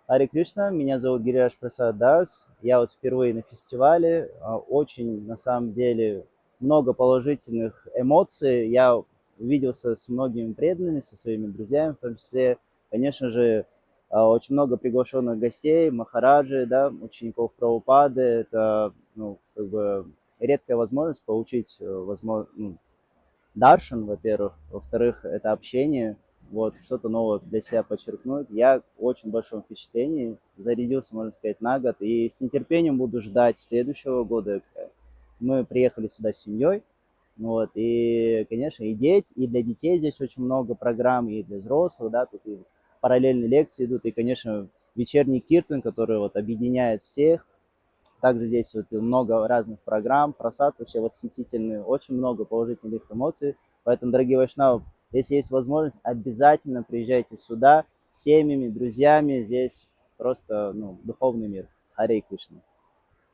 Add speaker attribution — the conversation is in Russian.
Speaker 1: Харе Кришна, меня зовут Гирияш Прасад Дас. Я вот впервые на фестивале. Очень, на самом деле, много положительных эмоций. Я увиделся с многими преданными, со своими друзьями, в том числе, конечно же, очень много приглашенных гостей, махараджи, да, учеников Прабхупады. Это, ну, как бы редкая возможность получить, даршан, во-первых. Во-вторых, это общение, вот, что-то новое для себя подчеркнуть. Я в очень большом впечатлении, зарядился, можно сказать, на год, и с нетерпением буду ждать следующего года. Мы приехали сюда с семьей, вот, и, конечно, и для детей здесь очень много программ, и для взрослых, да, тут и параллельные лекции идут, и, конечно, вечерний киртан, который вот объединяет всех. Также здесь вот много разных программ, просад вообще восхитительный, очень много положительных эмоций. Поэтому, дорогие вайшнавы, если есть возможность, обязательно приезжайте сюда с семьями, друзьями. Здесь просто, ну, духовный мир. Харе Кришна.